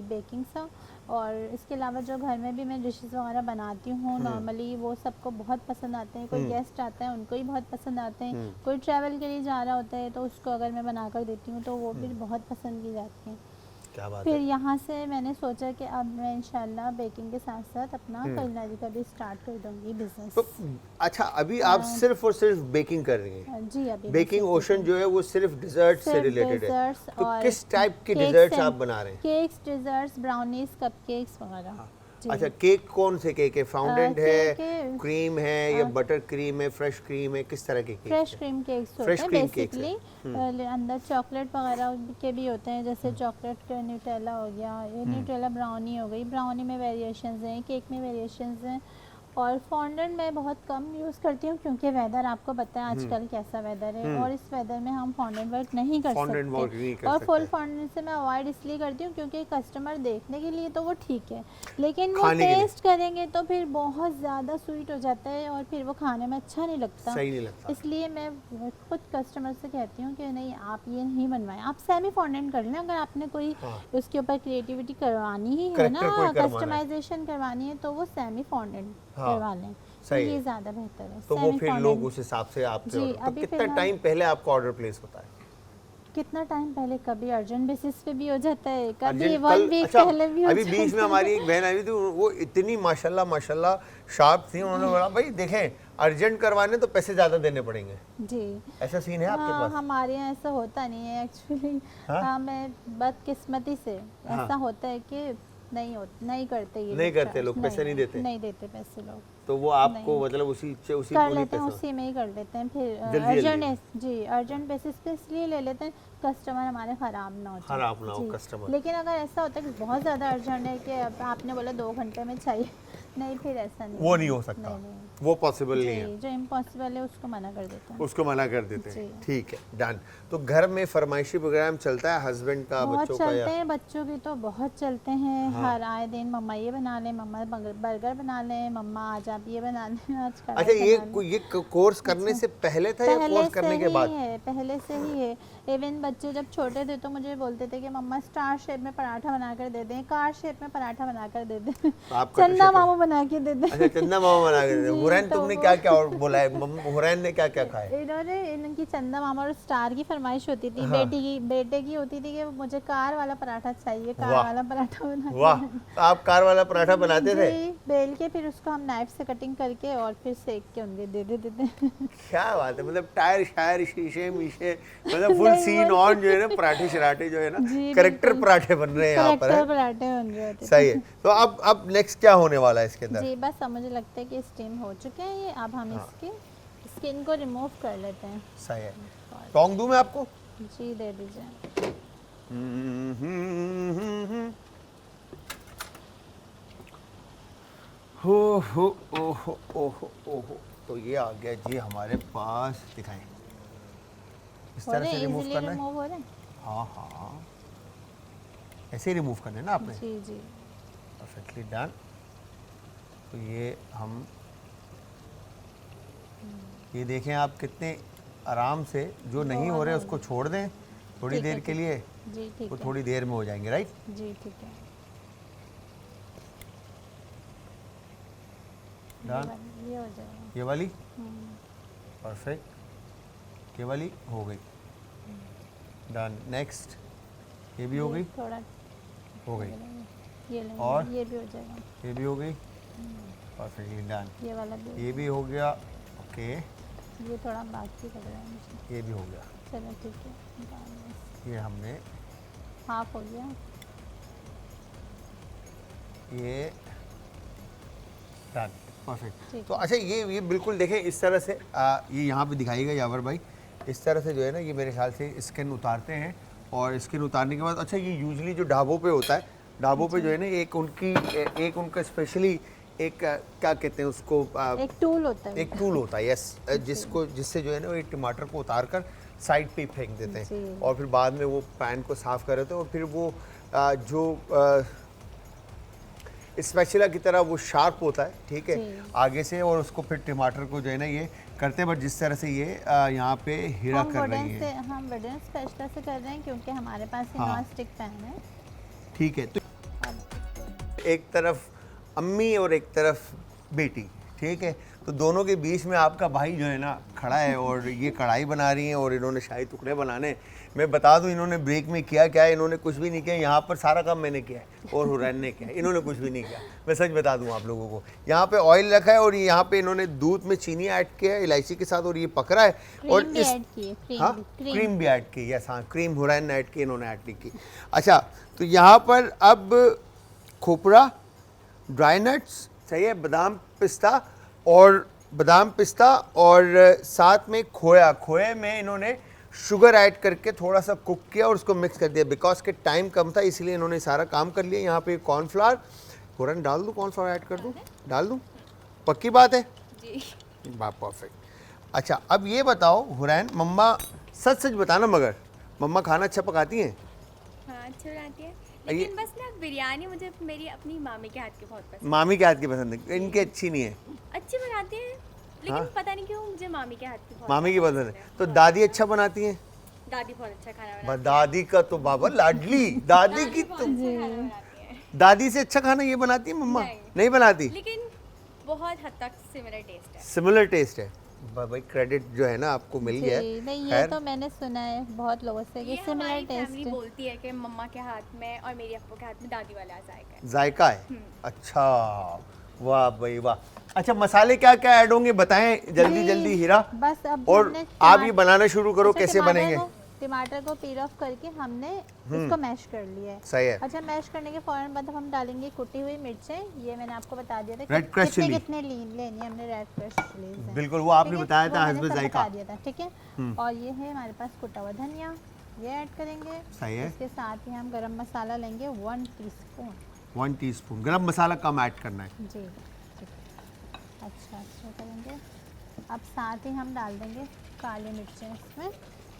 बेकिंग सा, और इसके अलावा जो घर में भी मैं डिशेस वगैरह बनाती हूँ नॉर्मली, वो सबको बहुत पसंद आते हैं। कोई गेस्ट आता है उनको ही बहुत पसंद आते हैं, कोई ट्रैवल के लिए जा रहा होता है तो उसको अगर मैं बना कर देती हूँ तो वो भी बहुत पसंद की जाती हैं। क्या बात फिर है। यहाँ से मैंने सोचा कि अब मैं इंशाल्लाह बेकिंग के साथ साथ अपना कुलिनरी का भी स्टार्ट कर दूँगी बिजनेस। तो अच्छा, अभी आप सिर्फ और सिर्फ बेकिंग कर रही हैं? जी, अभी बेकिंग ओशन जो है वो सिर्फ डिजर्ट से रिलेटेड है, डेजर्ट्स तो और किस टाइप के केक्स डिजर्ट्स एंड- आप बना रहे हैं? केक्स, डेजर्ट्स, ब्राउनीज, कपकेक्स वगैरह। जी। अच्छा, केक कौन से केक है? फाउंडेंट है, केक है, क्रीम है, या बटर क्रीम है, फ्रेश क्रीम है, किस तरह के केक फ्रेश है? क्रीम केक्स होते फ्रेश हैं क्रीम केक्स है। बेसिकली। अंदर चॉकलेट वगैरह के भी होते हैं, जैसे चॉकलेट का न्यूटेला हो गया, ये न्यूटेला ब्राउनी हो गई। ब्राउनी में वेरिएशंस हैं, केक में वेरिएशंस हैं। और फॉन्डेंट मैं बहुत कम यूज़ करती हूँ क्योंकि वेदर आपको पता है आजकल कैसा वेदर है, और इस वेदर में हम फॉन्डेंट वर्क नहीं कर फॉन्डेंट वर्क नहीं सकते। कर और फुल सकते। फॉन्डेंट से मैं अवॉइड इसलिए करती हूँ क्योंकि कस्टमर देखने के लिए तो वो ठीक है, लेकिन वो खाने के लिए। टेस्ट करेंगे तो फिर बहुत ज़्यादा स्वीट हो जाता है और फिर वो खाने में अच्छा नहीं लगता। सही नहीं लगता। इसलिए मैं खुद कस्टमर से कहती हूँ कि नहीं, आप ये नहीं बनवाएं, आप सेमी फॉन्डेंट कर लें। अगर आपने कोई उसके ऊपर क्रिएटिविटी करवानी ही है ना, Character कोई करवाना है। कस्टमाइजेशन करवानी है, तो वो सेमी फॉन्डेंट करवा लें, तो सही है। ये ज़्यादा बेहतर है। तो वो semi फिर fondant। लोग उस हिसाब से आपसे जी, ऑर्डर, तो अभी कितना फिलहाल- टाइम पहले आपका ऑर्डर प्लेस होता है? कितना टाइम पहले, कभी अर्जेंट बेसिस पे भी हो जाता है, कभी अर्जेंट 1 वीक अच्छा, पहले भी हो अभी जाता बीच में है। हमारी एक बहन आई हुई थी, वो इतनी माशाल्लाह माशाल्लाह शार्प थी, उन्होंने बोला भाई देखें, अर्जेंट करवाने तो पैसे ज़्यादा देने पड़ेंगे। जी, ऐसा सीन है आपके हाँ, पास? हमारे यहाँ ऐसा होता नहीं है एक्चुअली। हाँ? हाँ, मैं बदकिस्मती से ऐसा होता है कि नहीं करते ये नहीं लोग करते charge, लोग, पैसे नहीं देते। नहीं देते पैसे लोग। तो वो आपको नहीं। मतलब उसी कर पूरी लेते हैं, पैसा उसी में ही कर लेते हैं। फिर जल्दी जल्दी। अर्जेंट, जी, अर्जेंट बेसिस पे इसलिए ले लेते हैं कस्टमर हमारे ख़राब ना हो जाए। खराब ना हो जी। कस्टमर। लेकिन अगर ऐसा होता है कि बहुत ज़्यादा अर्जेंट है कि अब आपने बोला 2 घंटे में चाहिए, नहीं, फिर ऐसा नहीं, वो नहीं हो सकता, नहीं, नहीं। वो पॉसिबल नहीं है, जी, जो इम्पॉसिबल है उसको मना कर देते हैं। उसको मना कर देते हैं। जी। ठीक है, डन। तो घर में फरमाइशी प्रोग्राम चलता है हस्बैंड का, बहुत बच्चों का, चलते या हैं, बच्चों की तो बहुत चलते हैं। हर आए दिन मम्मा ये बना लें, मम्मा बर्गर बना लें, मम्मा आज आप ये बना लें, आज कढ़ाई अच्छा, ये बना लें। ये कोर्स करने से पहले था या पहले कोर्स से करने के ही बाद? है, पहले से ही है। इवन बच्चे जब छोटे थे तो मुझे बोलते थे कि मम्मा स्टार शेप में पराठा बना कर दे दें, कार शेप में पराठा बना कर दे दें, आपका तो चंदा शक्ल- मामू बना के दे दें। अच्छा, चंदा मामा बना के देते। जी, हुरैन, तो तुमने वो- क्या क्या और बोला है? हुरैन ने क्या क्या खाया? इन्होंने, इनकी चंदा मामा और स्टार की फरमाइश होती थी, हाँ। बेटे की होती थी कि मुझे कार वाला पराठा चाहिए, कार वाह। वाला पराठा बना के वाह, दें। तो आप कार वाला पराठा बनाते थे? जी, बेल के फिर उसको हम नाइफ से कटिंग करके और फिर सेक के उनके दे देते थे। क्या बात है, मतलब टायर शायर शीशे मीशे, मतलब फुल नहीं, सीन वो- ऑन जो है ना, पराठे शराठे जो है ना, जी, करेक्टर बिल्कुल। पराठे बन रहे हैं यहाँ पर, करेक्टर है? पराठे बन रहे होते थे। सही है। तो अब नेक्स्ट क्या होने वाला है इसके अंदर? जी, बस अब मुझे लगता है कि स्टीम हो चुके हैं ये, अब हम इसके स्किन को रिमूव कर लेते हैं। सही है। टोंग दूं मैं आपको? जी, दे दीजिए। हो ओहो ओहो ओहो, तो ये आ गया जी हमारे पास, दिखाएं इस हो तरह रहे से हैं, रिमूव इजीली करना है। रिमूव हो रहे हैं। हाँ हाँ, ऐसे ही रिमूव करना है ना आपने। जी जी, परफेक्टली डन। तो ये हम, ये देखें आप कितने आराम से, जो नहीं हो रहे उसको छोड़ दें थोड़ी ठीक है, देर के लिए, जी ठीक वो है। थोड़ी देर में हो जाएंगे, राइट? जी ठीक है। डन। ये हो जाएगा। ये वाली हम्म, परफेक्ट, ये वाली हो गई, डन। नेक्स्ट, ये भी हो गई, थोड़ा हो गई, ये लेंगे, और? ये भी हो जाएगा। ये भी हो गई, परफेक्टली डन। ये वाला भी हो ये भी हो गया, ओके, जाएगा। ये थोड़ा बाकी लग रहा है मुझे। ये भी हो गया। चलो ठीक है, निकाल लें। ये हमने, हाफ हो गया। ये डन, परफेक्ट। ठीक तो अच्छा, ये बिल्कुल देखें इस तरह से, ये यहाँ पे दिखाइएगा यावर भाई, इस तरह से जो है ना ये मेरे ख्याल से स्किन उतारते हैं, और स्किन उतारने के बाद अच्छा ये यूजुअली जो ढाबों पे होता है, ढाबों पे जो है ना एक उनका स्पेशली एक क्या कहते हैं उसको, एक टूल होता है, एक टूल होता है, यस, जिससे जो है ना वो एक टमाटर को उतार कर साइड पे फेंक देते हैं, जी। और फिर बाद में वो पैन को साफ कर देते हैं, और फिर वो जो स्पैचुला की तरह वो शार्प होता है, ठीक है, जी। आगे से, और उसको फिर टमाटर को जो है ना ये करते हैं, बट जिस तरह से ये यहाँ पे हीरा कर रही है, हम वुडन स्पैचुला से कर रहे हैं क्योंकि हमारे पास हाँ। नॉन स्टिक पैन है। ठीक है। तो एक तरफ अम्मी और एक तरफ बेटी, ठीक है, तो दोनों के बीच में आपका भाई जो है ना खड़ा है, और ये कढ़ाई बना रही हैं, और इन्होंने शाही टुकड़े बनाने। मैं बता दूं इन्होंने ब्रेक में किया क्या है, इन्होंने कुछ भी नहीं किया, यहाँ पर सारा काम मैंने किया है और हुरैन ने किया है, इन्होंने कुछ भी नहीं किया। मैं सच बता दूं आप लोगों को, यहाँ पे ऑयल रखा है, और यहाँ पे इन्होंने दूध में चीनी ऐड किया है इलायची के साथ, और ये पक रहा है, और क्रीम भी ऐड की है, हाँ क्रीम भी ऐड की, यस हाँ, क्रीम हुरैन ने ऐड की, इन्होंने ऐड नहीं की। अच्छा, तो यहाँ पर अब खोपरा, ड्राई नट्स, सही है, बादाम पिस्ता और साथ में खोए में इन्होंने शुगर ऐड करके थोड़ा सा कुक किया और उसको मिक्स कर दिया, बिकॉज के टाइम कम था इसलिए इन्होंने सारा काम कर लिया। यहाँ पे कॉर्नफ्लावर, हुरैन डाल दूँ, कॉर्नफ्लावर ऐड कर दूँ, डाल दूँ, पक्की बात है जी। बात परफेक्ट। अच्छा, अब ये बताओ हुरैन, मम्मा सच सच बताना, मगर मम्मा खाना अच्छा पकाती हैं? हाँ, अच्छा बनाती है, लेकिन बस ना बिरयानी मुझे मेरी अपनी मामी के हाथ की बहुत पसंद मामी के हाथ की पसंद है, इनकी अच्छी नहीं है? है। अच्छी बनाती है, लेकिन हाँ? पता नहीं क्यों मुझे मामी के हाथ की बहुत मामी की पसंद है। तो दादी अच्छा बनाती हैं? दादी बहुत अच्छा खाना बनाती दादी का तो बाबा लाडली, दादी की तो है, बनाती है, दादी से अच्छा खाना ये बनाती है मम्मा? नहीं। नहीं बनाती? लेकिन बहुत हद तक सिमिलर टेस्ट है। सिमिलर टेस्ट है, भाई क्रेडिट जो है ना आपको मिल गया जी, है। नहीं ये खैर, तो मैंने सुना है बहुत लोगों से कि ये सिमिलर हमारी टेस्ट फैमिली है। बोलती है कि मम्मा के हाथ में और मेरी अप्पू के हाथ में दादी वाला जायका है। जायका है, अच्छा, वाह भाई वाह। अच्छा, मसाले क्या क्या ऐड होंगे बताएं जल्दी जी, जल्दी हीरा, बस अब और हमने आप ये बनाना शुरू करो, अच्छा, कैसे बनेंगे? टमाटर को पील ऑफ करके हमने इसको मैश कर लिया है। सही है। अच्छा, मैश करने के फौरन बाद हम डालेंगे कुटी हुई मिर्चें, ये मैंने आपको बता दिया था Red crushed chili। कितने लेनी है, हमने रेड क्रश चिलीज है, बिल्कुल, वो आपने ठीक है? बताया वो था मैंने हस्बे सब जायका। बता दिया था, ठीक है। और ये है हमारे पास कुटा हुआ धनिया, ये ऐड करेंगे। सही है। इसके साथ ही हम गरम मसाला लेंगे 1 टीस्पून। 1 टीस्पून गरम मसाला कम ऐड करना है। जी, ठीक है। अच्छा करेंगे। अब साथ ही हम डाल देंगे काली मिर्चें इसमें,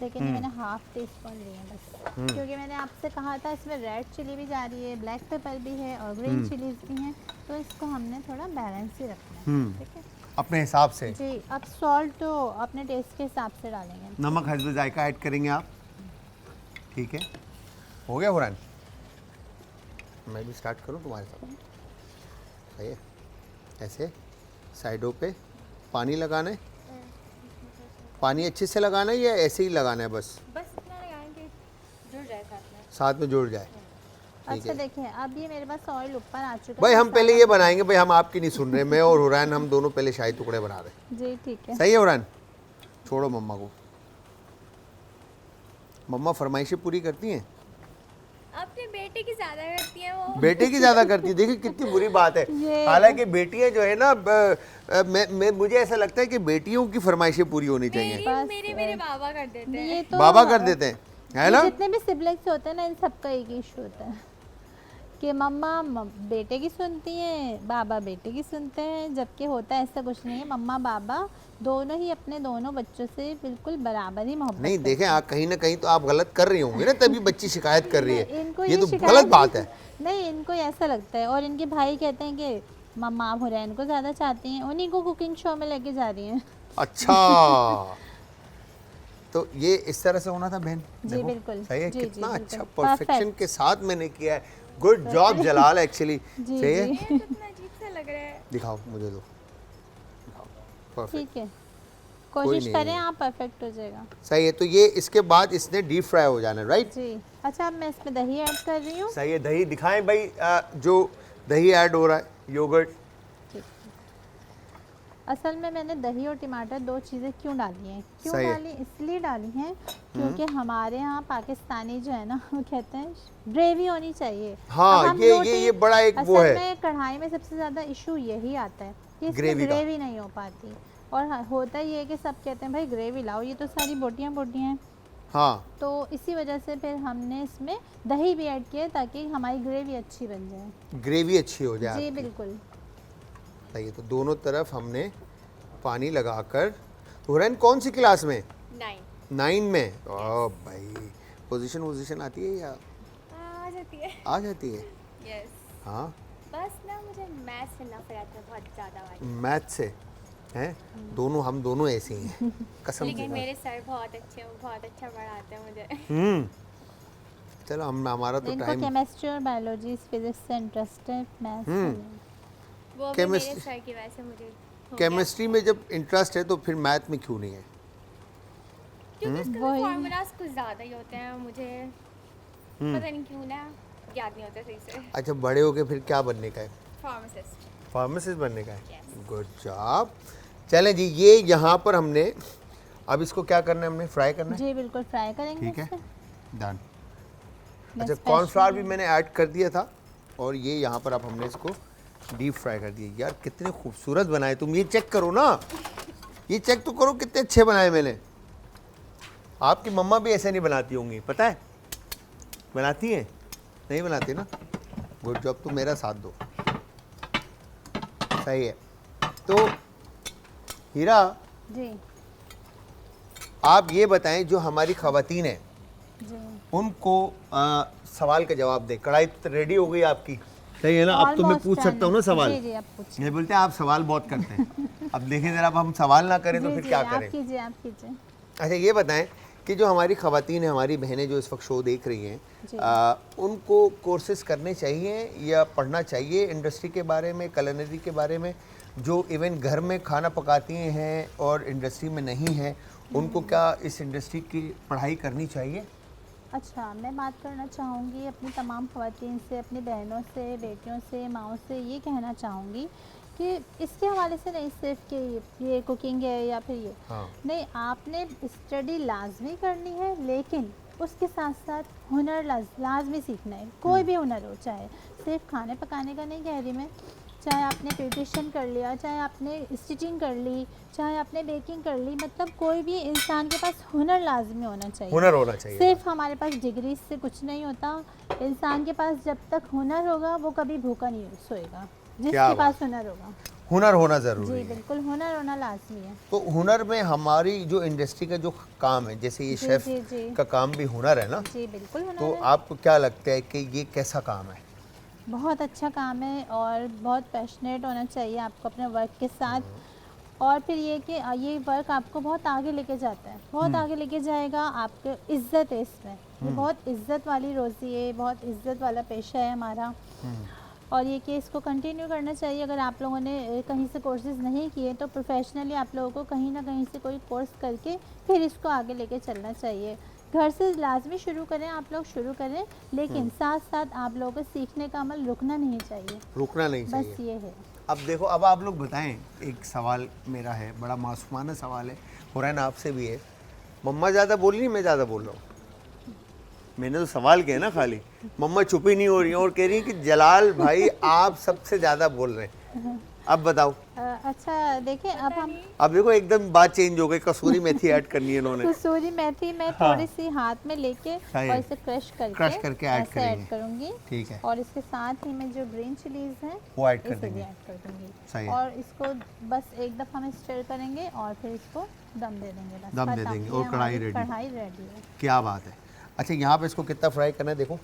लेकिन ये मैंने हाफ टी स्पून ली है बस, क्योंकि मैंने आपसे कहा था इसमें रेड चिली भी जा रही है, ब्लैक पेपर भी है और ग्रीन चिलीज भी हैं, तो इसको हमने थोड़ा बैलेंस ही रखना है, ठीक है अपने हिसाब से। जी। अब सॉल्ट तो अपने टेस्ट के हिसाब से डालेंगे। नमक हस्बे जायका ऐड करेंगे आप, ठीक है। हो गया हुरैन? मैं भी स्टार्ट करूं तुम्हारे साथ? सही है। ऐसे साइडों पे पानी लगाना है, पानी अच्छे से लगाना है या ऐसे ही लगाना है बस? बस इतना लगाएं कि जुड़ जाए साथ में जुड़ जाए। ठीक अच्छा है देखिए, अब ये मेरे पास ऑयल ऊपर आ चुका है। भाई, हम पहले ये बनाएंगे भाई, हम आपकी नहीं सुन रहे, मैं और हुरैन हम दोनों पहले शाही टुकड़े बना रहे हैं। जी ठीक है। सही है हुरैन? छोड़ो मम्मा को, मम्मा फरमाइशें पूरी करती हैं, अपने बेटे की ज्यादा करती है वो। बेटे की ज्यादा करती है। देखिए कितनी बुरी बात है, ये- हालांकि बेटियां जो है ना मैं मुझे ऐसा लगता है कि बेटियों की फरमाइशें पूरी होनी चाहिए। बस, मेरे बाबा कर देते हैं। ये तो बाबा कर देते हैं, है ना? जितने भी सिबलिंग्स होते हैं ना, इन सबका एक ही इशू होता है कि मम्मा बेटे की सुनती हैं, बाबा बेटे की सुनते हैं, जबकि होता ऐसा कुछ नहीं है। मम्मा बाबा दोनों ही अपने दोनों बच्चों से बिल्कुल बराबर ही मोहब्बत नहीं करते देखें, आप कहीं ना कहीं तो आप गलत कर रही होंगी ना, तभी बच्ची शिकायत कर रही हैं। है, इनको ये तो शिकायत गलत बात है। नहीं, इनको ऐसा लगता है, और इनके भाई कहते हैं कि मम्मा आप हुरैन को ज़्यादा चाहती हैं, उन्हीं को कुकिंग शो में लेके जा रही हैं। अच्छा, तो ये इस तरह से होना था बहन। जी, देखो, बिल्कुल। सही है, जी, कितना जी, अच्छा बिल्कुल। Perfection Perfect। के साथ मैंने किया है। गुड जॉब जलाल, एक्चुअली जी, सही है। जी। ये तो इतना अजीब सा लग रहा है। दिखाओ मुझे, दो परफेक्ट, ठीक है, कोशिश नहीं करें है। आप, परफेक्ट हो जाएगा। सही है। तो ये इसके बाद इसने डीप फ्राई हो जाना है, राइट? जी। अच्छा, अब मैं इसमें दही ऐड कर रही हूँ। सही है। दही दिखाएं भाई, जो दही ऐड हो रहा है, योगर्ट। ठीक। असल में मैंने दही और टमाटर दो चीज़ें क्यों डाली हैं, क्यों सही है। डाली, इसलिए डाली हैं क्योंकि हमारे यहाँ पाकिस्तानी जो है ना, वो कहते हैं ग्रेवी होनी चाहिए। हाँ, अब हम ये बड़ा एक वो असल है। में कढ़ाई में सबसे ज़्यादा इशू यही आता है कि इसमें ग्रेवी का। ग्रेवी नहीं हो पाती। और होता ये है कि सब कहते हैं भाई ग्रेवी लाओ, ये तो सारी बोटियाँ हैं, हाँ तो इसी वजह से फिर हमने इसमें दही भी ऐड किया ताकि हमारी ग्रेवी अच्छी बन जाए। ग्रेवी अच्छी हो जाए जी आपकी। बिल्कुल। सही है, तो दोनों तरफ हमने पानी लगाकर। हुरैन कौन सी क्लास में? 9 में। ओ भाई, पोजीशन आती है या आ जाती है। आ जाती है? यस। हाँ, बस ना मुझे मैथ्स से नफरत है बहुत ज़्यादा वाली। मैथ से हैं? हम दोनों ऐसे ही हैं, कसम से। लेकिन मेरे सर बहुत अच्छे हैं, वो बहुत अच्छा पढ़ाते हैं मुझे। चलो हमारा तो इनको टाइम। केमिस्ट्री और बायोलॉजी फिजिक्स से इंटरेस्ट है, मैथ्स वो भी मेरे केमिस्ट्री- सर की वजह से मुझे हो गया। केमिस्ट्री में जब इंटरेस्ट है तो फिर मैथ में क्यों नहीं है? क्योंकि उसके वही। फॉर्मूलाज कुछ ज़्यादा ही होते हैं, मुझे पता नहीं क्यों ना याद नहीं होता सही से। अच्छा, बड़े होके फिर क्या बनने का है? फार्मासिस्ट। फार्मासिस्ट बनने का है। Yes. Good job. चलें जी, ये यहाँ पर हमने अब इसको क्या करना है? हमने फ्राई करना है। जी बिल्कुल फ्राई करेंगे। ठीक है, इसे। डन। मैं अच्छा, special- कॉर्नफ्लावर भी मैंने ऐड कर दिया था और ये यहाँ पर अब हमने इसको डीप फ्राई कर दिया। यार कितने खूबसूरत बनाए तुम, ये चेक करो ना, ये चेक तो करो कितने अच्छे बनाए मैंने। आपकी मम्मा भी ऐसे नहीं बनाती होंगी, पता है? बनाती हैं? नहीं बनाती ना? गुड जॉब, तुम मेरा साथ दो। सही है। तो हीरा, जी आप ये बताएं, जो हमारी ख़वातीन हैं जी उनको सवाल का जवाब दे। कढ़ाई तो रेडी हो गई आपकी, सही है ना? अब तो मैं Almost पूछ सकता हूँ ना done। सवाल? जी जी आप पूछिए। ये बोलते हैं आप सवाल बहुत करते हैं। अब देखें जरा, अब हम सवाल ना करें तो जी फिर जी क्या आप करें? कीजिए आप कीजिए। अच्छा, ये बताएं कि जो हमारी ख़वातीन हैं, हमारी बहनें जो इस वक्त शो देख रही हैं, जी। उनको कोर्सेज करने चाहिए या पढ़ना चाहिए इंडस्ट्री के बारे में, कुलिनरी के बारे में? जो इवन घर में खाना पकाती हैं और इंडस्ट्री में नहीं हैं, उनको क्या इस इंडस्ट्री की पढ़ाई करनी चाहिए? अच्छा, मैं बात करना चाहूँगी अपनी तमाम ख़वातीन से, अपनी बहनों से, बेटियों से, माँओं से ये कहना चाहूँगी कि इसके हवाले से नहीं सिर्फ कि ये कुकिंग है या फिर ये हाँ। नहीं, आपने स्टडी लाजमी करनी है, लेकिन उसके साथ साथ हुनर लाजमी सीखना है। कोई भी हुनर हो, चाहे सिर्फ खाने पकाने का नहीं कह रही मैं, चाहे आपने ब्यूटिशियन कर लिया, चाहे आपने स्टिचिंग कर ली, चाहे आपने बेकिंग कर ली, मतलब कोई भी इंसान के पास हुनर लाजमी होना चाहिए। हुनर होना चाहिए। सिर्फ हमारे पास डिग्री से कुछ नहीं होता। इंसान के पास जब तक हुनर होगा वो कभी भूखा नहीं सोएगा, क्या जिसके बात। पास हुनर होगा। हुनर होना जी ज़रूरी है। बिल्कुल, हुनर होना लाजमी है। तो हुनर में हमारी जो इंडस्ट्री का जो काम है, जैसे ये जी, शेफ जी, जी। का काम भी हुनर है ना? जी बिल्कुल हुनर तो है। आपको क्या लगता है कि ये कैसा काम है? बहुत अच्छा काम है और बहुत पैशनेट होना चाहिए आपको अपने वर्क के साथ। और फिर ये कि ये वर्क आपको बहुत आगे लेके जाता है, बहुत आगे लेके जाएगा। आपको इज़्ज़त है इसमें, ये बहुत इज़्ज़त वाली रोज़ी है, बहुत इज़्ज़त वाला पेशा है हमारा। और ये कि इसको कंटिन्यू करना चाहिए। अगर आप लोगों ने कहीं से कोर्सेज़ नहीं किए तो प्रोफेशनली आप लोगों को कहीं ना कहीं से कोई कोर्स करके फिर इसको आगे लेके चलना चाहिए। घर से लाजमी शुरू करें, आप लोग शुरू करें, लेकिन साथ साथ आप लोगों को सीखने का अमल रुकना नहीं चाहिए। रुकना नहीं बस चाहिए। ये है। अब देखो, अब आप लोग बताएं, एक सवाल मेरा है, बड़ा मासूमाना सवाल है, हुरैन आपसे भी है। मम्मा ज़्यादा बोल रही है, मैं ज़्यादा बोल रहा हूँ? मैंने तो सवाल किया ना खाली। मम्मा चुप ही नहीं हो रही हैं और कह रही हैं कि जलाल भाई आप सबसे ज़्यादा बोल रहे हैं। अब बताओ। अच्छा देखिए, अब देखो एकदम बात चेंज हो गई, कसूरी मेथी ऐड करनी है इन्होंने। कसूरी मेथी मैं हाँ। थोड़ी सी हाथ में लेके सही और है। इसे क्रश क्रश करके ऐड ऐसे करेंगे। ऐड करूँगी। ठीक है। और इसके साथ ही मैं जो ग्रीन चिलीज हैं वो ऐड कर इसे भी देंगे। ऐड कर दूँगी। सही है। और इसको बस एक दफ़ा हम स्टर करेंगे और फिर इसको दम दे देंगे। बस दम दे खत्म। देंगे ये और कढ़ाई हमारी रेडी। कढ़ाई रेडी है। क्या बात है। अच्छा, यहाँ पे इसको कितना फ्राई करना है? देखो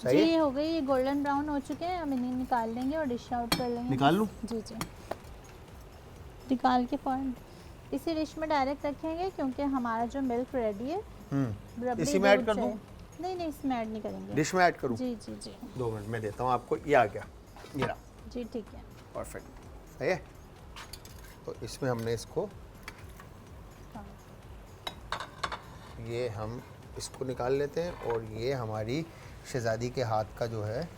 सही जी है। हो गई, ये गोल्डन ब्राउन हो चुके हैं। अब इन्हें निकाल लेंगे और डिश आउट कर लेंगे। निकाल लूँ? जी जी, निकाल के फ़ौरन इसी डिश में डायरेक्ट रखेंगे क्योंकि हमारा जो मिल्क रेडी है। रबड़ी इसी में ऐड दूध कर से- दूँ? नहीं नहीं, इसमें ऐड नहीं करेंगे। डिश में ऐड करूँ? जी जी जी 2 मिनट में देता हूँ आपको। ये आ गया, ये रहा। जी ठीक है। परफेक्ट, सही है। तो इसमें हमने इसको, हाँ। ये हम इसको निकाल लेते हैं और ये हमारी शहज़ादी के हाथ का जो है,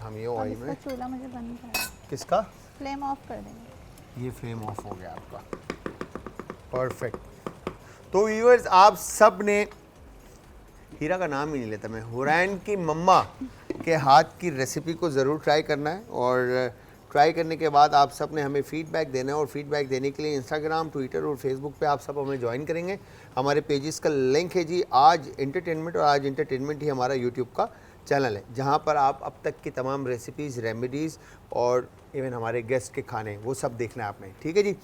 हम ये अब ऑयल इसका में। चूल्हा मुझे बंद करना है, किसका? फ्लेम ऑफ कर देंगे। ये फ्लेम ऑफ हो गया आपका। परफेक्ट। तो व्यूअर्स, आप सब ने, हीरा का नाम ही नहीं लेता मैं, हुरैन की मम्मा के हाथ की रेसिपी को ज़रूर ट्राई करना है और ट्राई करने के बाद आप सब ने हमें फीडबैक देना है, और फीडबैक देने के लिए इंस्टाग्राम, ट्विटर और फेसबुक पे आप सब हमें ज्वाइन करेंगे। हमारे पेजेस का लिंक है जी आज एंटरटेनमेंट, और आज एंटरटेनमेंट ही हमारा यूट्यूब का चैनल है, जहाँ पर आप अब तक की तमाम रेसिपीज़, रेमेडीज़ और इवन हमारे गेस्ट के खाने वो सब देखना है आपने। ठीक है जी।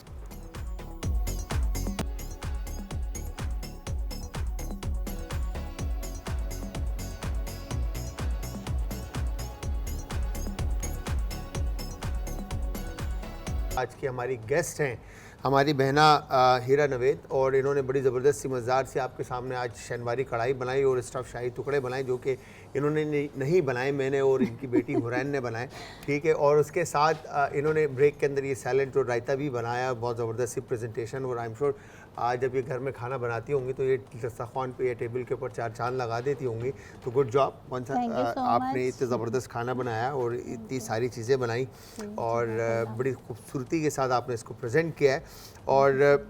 आज की हमारी गेस्ट हैं हमारी बहना हीरा नवेद, और इन्होंने बड़ी ज़बरदस्त सी मज़ेदार से आपके सामने आज शनवारी कढ़ाई बनाई और स्टफ़ शाही टुकड़े बनाए, जो कि इन्होंने नहीं बनाए, मैंने और इनकी बेटी हुरैन ने बनाए। ठीक है, और उसके साथ इन्होंने ब्रेक के अंदर ये सैलेड और रायता भी बनाया, बहुत ज़बरदस्त सी प्रेजेंटेशन। और आई एम श्योर आज जब ये घर में खाना बनाती होंगी तो ये दस्तरखान पे या टेबल के ऊपर 4 चांद लगा देती होंगी। तो गुड जॉब वंस, आपने इतना ज़बरदस्त खाना बनाया और इतनी सारी चीज़ें बनाई, और बड़ी खूबसूरती के साथ आपने इसको प्रेजेंट किया है। और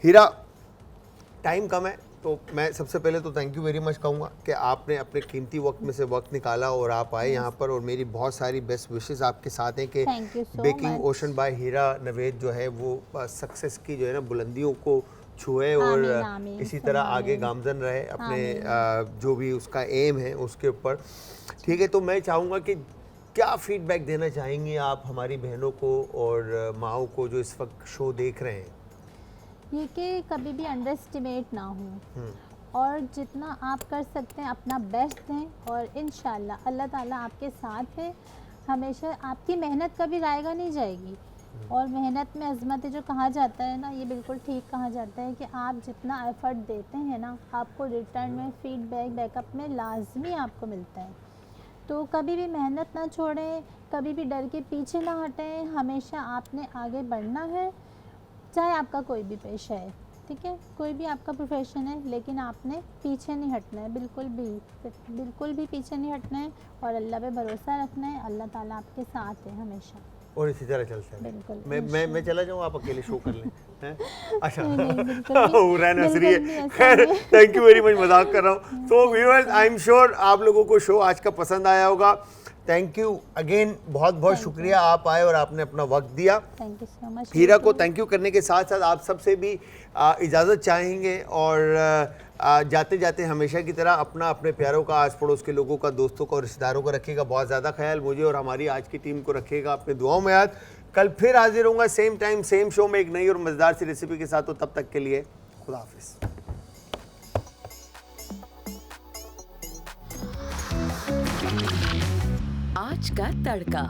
हीरा, टाइम कम है तो मैं सबसे पहले तो थैंक यू वेरी मच कहूँगा कि आपने अपने कीमती वक्त में से वक्त निकाला और आप आए यहाँ पर, और मेरी बहुत सारी बेस्ट विशेस आपके साथ हैं कि बेकिंग ओशन बाय हीरा नवेद जो है वो सक्सेस की जो है ना बुलंदियों को छुए, और इसी तरह आगे गामजन रहे अपने जो भी उसका एम है उसके ऊपर। ठीक है, तो मैं चाहूँगा कि क्या फीडबैक देना चाहेंगी आप हमारी बहनों को और माओ को जो इस वक्त शो देख रहे हैं? ये कि कभी भी अंडर एस्टिमेट ना हो, और जितना आप कर सकते हैं अपना बेस्ट दें, और इंशाल्लाह अल्लाह ताला आपके साथ है हमेशा। आपकी मेहनत कभी रायगा नहीं जाएगी, और मेहनत में अज़मत है जो कहा जाता है ना, ये बिल्कुल ठीक कहा जाता है कि आप जितना एफर्ट देते हैं ना, आपको रिटर्न में फीडबैक बैकअप में लाजमी आपको मिलता है। तो कभी भी मेहनत ना छोड़ें, कभी भी डर के पीछे ना हटें, हमेशा आपने आगे बढ़ना है, चाहे आपका कोई भी पेशा है। ठीक है, कोई भी आपका प्रोफेशन है, लेकिन आपने पीछे नहीं हटना है, बिल्कुल भी पीछे नहीं हटना है, और अल्लाह पे भरोसा रखना है। अल्लाह ताला आपके साथ है हमेशा, और इसी तरह चलता है। बिल्कुल। मैं चला जाऊँ, आप अकेले शो कर लें हैं? अच्छा हुरैन हंस रही है। खैर, थैंक यू वेरी मच, मजाक कर रहा हूँ। So viewers, I am sure आप लोगों को शो आज का पसंद आया होगा। थैंक यू अगेन, बहुत बहुत शुक्रिया आप आए और आपने अपना वक्त दिया। Thank you so much. Heera को थैंक यू करने के साथ साथ आप सबसे भी इजाज़त चाहेंगे, और जाते जाते हमेशा की तरह अपना, अपने प्यारों का, आस पड़ोस के लोगों का, दोस्तों का और रिश्तेदारों का रखिएगा बहुत ज़्यादा ख्याल। मुझे और हमारी आज की टीम को रखिएगा अपने दुआओं में याद। कल फिर हाजिर होऊंगा सेम टाइम सेम शो में एक नई और मज़ेदार सी रेसिपी के साथ। तो तब तक के लिए खुदा हाफिज़। आज का तड़का।